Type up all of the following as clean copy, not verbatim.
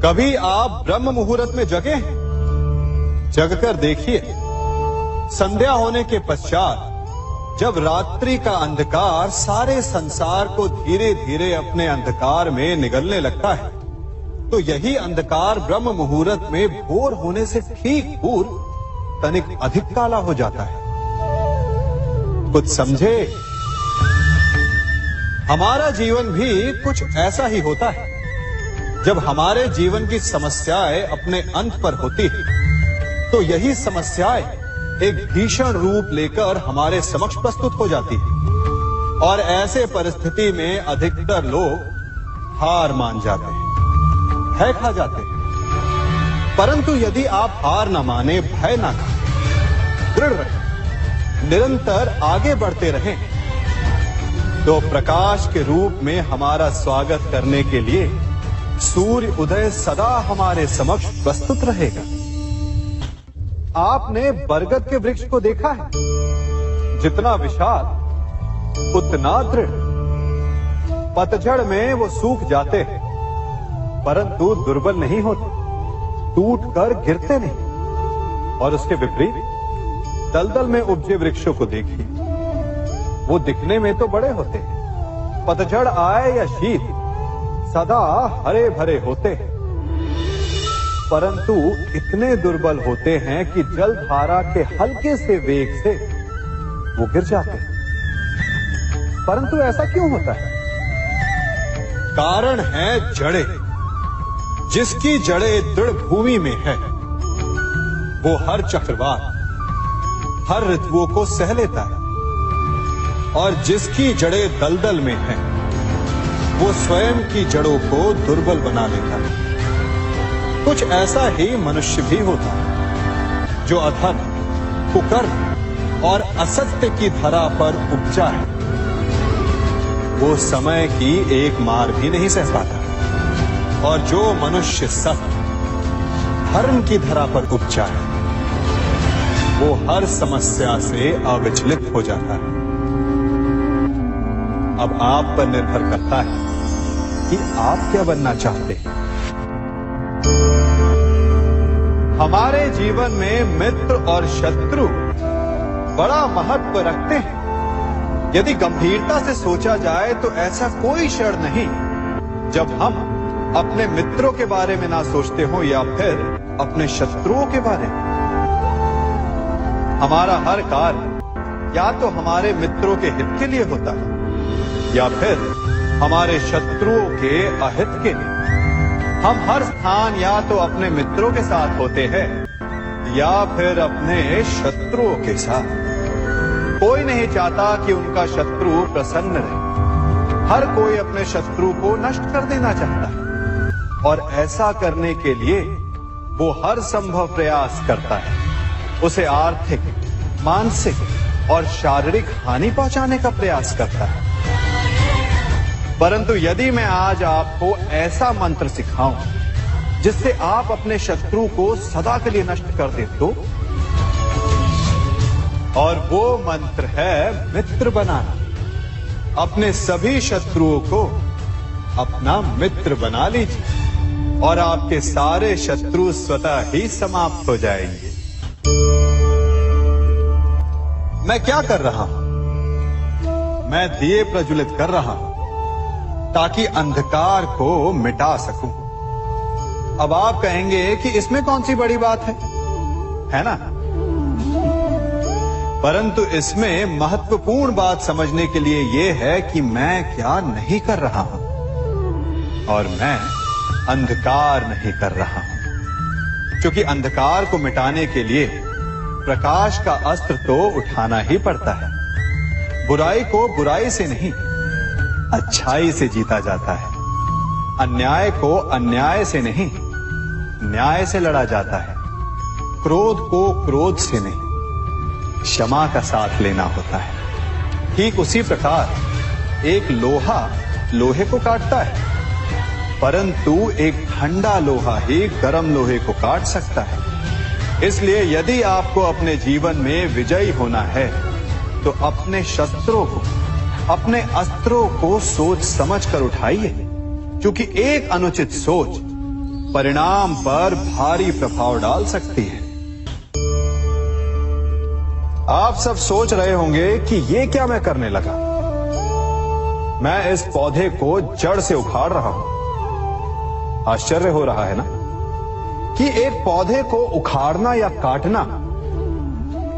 कभी आप ब्रह्म मुहूर्त में जगे हैं? जगकर देखिए, संध्या होने के पश्चात जब रात्रि का अंधकार सारे संसार को धीरे धीरे अपने अंधकार में निगलने लगता है, तो यही अंधकार ब्रह्म मुहूर्त में भोर होने से ठीक पूर्व तनिक अधिक काला हो जाता है। कुछ समझे? हमारा जीवन भी कुछ ऐसा ही होता है। जब हमारे जीवन की समस्याएं अपने अंत पर होती है, तो यही समस्याएं एक भीषण रूप लेकर हमारे समक्ष प्रस्तुत हो जाती है और ऐसे परिस्थिति में अधिकतर लोग हार मान जाते हैं, भय खा जाते हैं। परंतु यदि आप हार न माने, भय न खाएं, दृढ़ रहें, निरंतर आगे बढ़ते रहें, तो प्रकाश के रूप में हमारा स्वागत करने के लिए सूर्य उदय सदा हमारे समक्ष प्रस्तुत रहेगा। आपने बरगद के वृक्ष को देखा है? जितना विशाल उतना दृढ़। पतझड़ में वो सूख जाते हैं, परंतु दुर्बल नहीं होते, टूटकर गिरते नहीं। और उसके विपरीत दलदल में उपजे वृक्षों को देखिए, वो दिखने में तो बड़े होते हैं, पतझड़ आए या शीत सदा हरे भरे होते हैं, परंतु इतने दुर्बल होते हैं कि जल धारा के हल्के से वेग से वो गिर जाते हैं। परंतु ऐसा क्यों होता है? कारण है जड़ें। जिसकी जड़ें दृढ़ भूमि में है, वो हर चक्रवात, हर ऋतुओं को सह लेता है, और जिसकी जड़ें दलदल में है, वो स्वयं की जड़ों को दुर्बल बना लेता है। कुछ ऐसा ही मनुष्य भी होता है, जो अधर्म, कुकर्म और असत्य की धरा पर उपजा है। वो समय की एक मार भी नहीं सह पाता, और जो मनुष्य सत्य, धर्म की धरा पर उपजा है, वो हर समस्या से अविचलित हो जाता है। अब आप पर निर्भर करता है कि आप क्या बनना चाहते हैं। हमारे जीवन में मित्र और शत्रु बड़ा महत्व रखते हैं। यदि गंभीरता से सोचा जाए तो ऐसा कोई क्षण नहीं जब हम अपने मित्रों के बारे में ना सोचते हो या फिर अपने शत्रुओं के बारे में। हमारा हर कार्य या तो हमारे मित्रों के हित के लिए होता है या फिर हमारे शत्रुओं के अहित के लिए। हम हर स्थान या तो अपने मित्रों के साथ होते हैं या फिर अपने शत्रुओं के साथ। कोई नहीं चाहता कि उनका शत्रु प्रसन्न रहे। हर कोई अपने शत्रु को नष्ट कर देना चाहता है, और ऐसा करने के लिए वो हर संभव प्रयास करता है। उसे आर्थिक, मानसिक और शारीरिक हानि पहुंचाने का प्रयास करता है। परंतु यदि मैं आज आपको ऐसा मंत्र सिखाऊं जिससे आप अपने शत्रु को सदा के लिए नष्ट कर दे तो, और वो मंत्र है मित्र बनाना। अपने सभी शत्रुओं को अपना मित्र बना लीजिए और आपके सारे शत्रु स्वतः ही समाप्त हो जाएंगे। मैं क्या कर रहा हूं? मैं दिए प्रज्वलित कर रहा हूं ताकि अंधकार को मिटा सकूं। अब आप कहेंगे कि इसमें कौन सी बड़ी बात है ना? परंतु इसमें महत्वपूर्ण बात समझने के लिए यह है कि मैं क्या नहीं कर रहा हूं, और मैं अंधकार नहीं कर रहा हूं। क्योंकि अंधकार को मिटाने के लिए प्रकाश का अस्त्र तो उठाना ही पड़ता है। बुराई को बुराई से नहीं, अच्छाई से जीता जाता है। अन्याय को अन्याय से नहीं, न्याय से लड़ा जाता है। क्रोध को क्रोध से नहीं, क्षमा का साथ लेना होता है। ठीक उसी प्रकार एक लोहा लोहे को काटता है, परंतु एक ठंडा लोहा ही गर्म लोहे को काट सकता है। इसलिए यदि आपको अपने जीवन में विजयी होना है, तो अपने शस्त्रों को, अपने अस्त्रों को सोच समझ कर उठाइए, क्योंकि एक अनुचित सोच परिणाम पर भारी प्रभाव डाल सकती है। आप सब सोच रहे होंगे कि ये क्या मैं करने लगा। मैं इस पौधे को जड़ से उखाड़ रहा हूं। आश्चर्य हो रहा है ना कि एक पौधे को उखाड़ना या काटना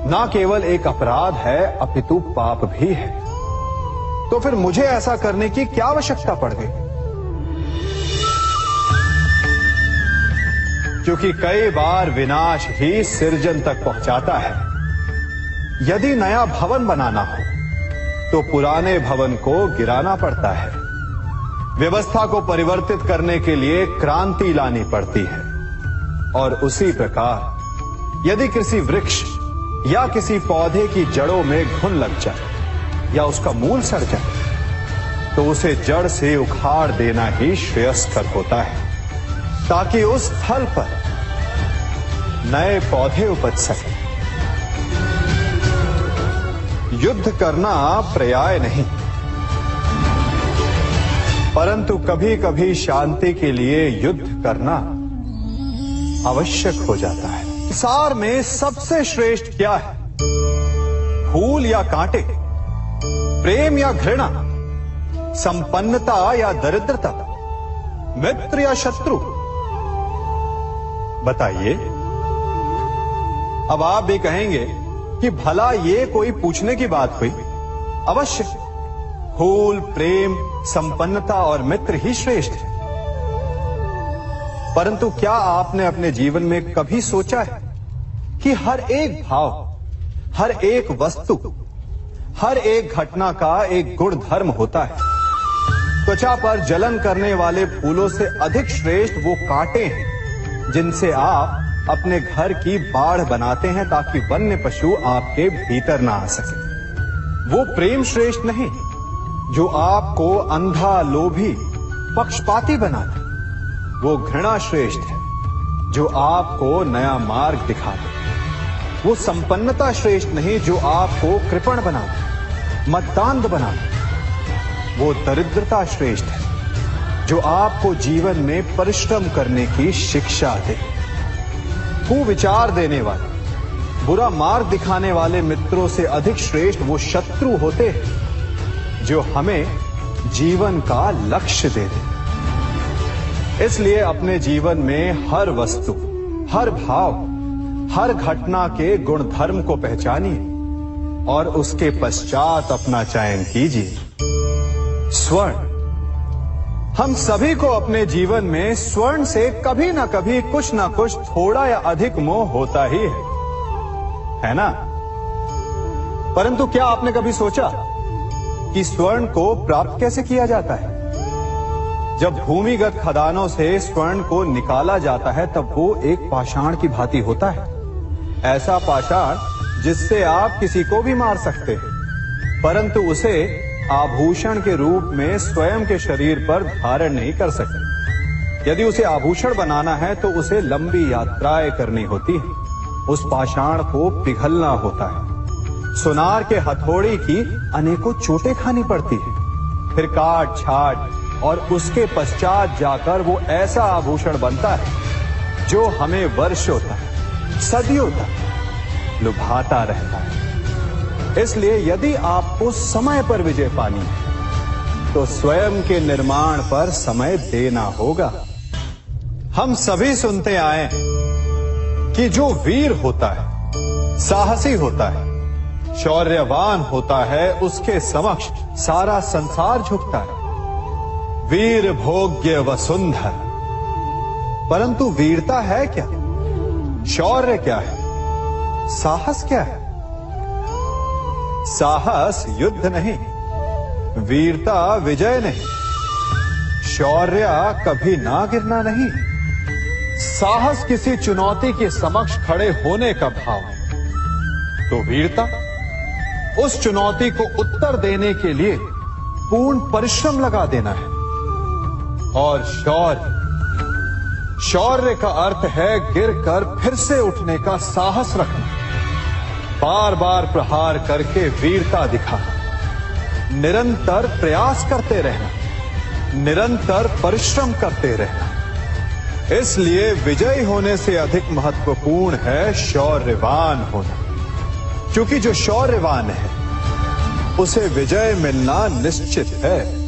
ना केवल एक अपराध है अपितु पाप भी है। तो फिर मुझे ऐसा करने की क्या आवश्यकता पड़ गई? क्योंकि कई बार विनाश ही सृजन तक पहुंचाता है। यदि नया भवन बनाना हो तो पुराने भवन को गिराना पड़ता है। व्यवस्था को परिवर्तित करने के लिए क्रांति लानी पड़ती है। और उसी प्रकार यदि किसी वृक्ष या किसी पौधे की जड़ों में घुन लग जाए या उसका मूल सड़ जाए तो उसे जड़ से उखाड़ देना ही श्रेयस्कर होता है, ताकि उस स्थल पर नए पौधे उपज सके। युद्ध करना पर्याय नहीं, परंतु कभी कभी शांति के लिए युद्ध करना आवश्यक हो जाता है। संसार में सबसे श्रेष्ठ क्या है? फूल या कांटे, प्रेम या घृणा, संपन्नता या दरिद्रता, मित्र या शत्रु? बताइए। अब आप भी कहेंगे कि भला ये कोई पूछने की बात हुई? अवश्य, फूल, प्रेम, संपन्नता और मित्र ही श्रेष्ठ है। परंतु क्या आपने अपने जीवन में कभी सोचा है कि हर एक भाव, हर एक वस्तु, हर एक घटना का एक गुण धर्म होता है? त्वचा पर जलन करने वाले फूलों से अधिक श्रेष्ठ वो कांटे हैं जिनसे आप अपने घर की बाढ़ बनाते हैं ताकि वन्य पशु आपके भीतर ना आ सके। वो प्रेम श्रेष्ठ नहीं जो आपको अंधा, लोभी, पक्षपाती बनाता। वो घृणा श्रेष्ठ है जो आपको नया मार्ग दिखा दे। वो संपन्नता श्रेष्ठ नहीं जो आपको कृपण बना दे, मद्दांध बना दे। वो दरिद्रता श्रेष्ठ है जो आपको जीवन में परिश्रम करने की शिक्षा दे। कुविचार देने वाले, बुरा मार्ग दिखाने वाले मित्रों से अधिक श्रेष्ठ वो शत्रु होते हैं जो हमें जीवन का लक्ष्य दे दे। इसलिए अपने जीवन में हर वस्तु, हर भाव, हर घटना के गुण धर्म को पहचानिए और उसके पश्चात अपना चयन कीजिए। स्वर्ण। हम सभी को अपने जीवन में स्वर्ण से कभी ना कभी कुछ ना कुछ थोड़ा या अधिक मोह होता ही है ना? परंतु क्या आपने कभी सोचा कि स्वर्ण को प्राप्त कैसे किया जाता है? जब भूमिगत खदानों से स्वर्ण को निकाला जाता है तब वो एक पाषाण की भांति होता है। ऐसा पाषाण जिससे आप किसी को भी मार सकते हैं, परंतु उसे आभूषण के रूप में स्वयं के शरीर पर धारण नहीं कर सकते। यदि उसे आभूषण बनाना है तो उसे लंबी यात्राएं करनी होती है। उस पाषाण को पिघलना होता है। सुनार के हथौड़ी की अनेकों चोटें खानी पड़ती है। फिर काट छाट और उसके पश्चात जाकर वो ऐसा आभूषण बनता है जो हमें वर्षों तक, सदियों तक लुभाता रहता है। इसलिए यदि आपको समय पर विजय पानी है तो स्वयं के निर्माण पर समय देना होगा। हम सभी सुनते आए कि जो वीर होता है, साहसी होता है, शौर्यवान होता है, उसके समक्ष सारा संसार झुकता है। वीर भोग्य वसुंधर। परंतु वीरता है क्या? शौर्य क्या है? साहस क्या है? साहस युद्ध नहीं, वीरता विजय नहीं, शौर्य कभी ना गिरना नहीं। साहस किसी चुनौती के समक्ष खड़े होने का भाव है, तो वीरता उस चुनौती को उत्तर देने के लिए पूर्ण परिश्रम लगा देना है। और शौर्य का अर्थ है गिरकर फिर से उठने का साहस रखना, बार बार प्रहार करके वीरता दिखाना, निरंतर प्रयास करते रहना, निरंतर परिश्रम करते रहना। इसलिए विजयी होने से अधिक महत्वपूर्ण है शौर्यवान होना, क्योंकि जो शौर्यवान है उसे विजय मिलना निश्चित है।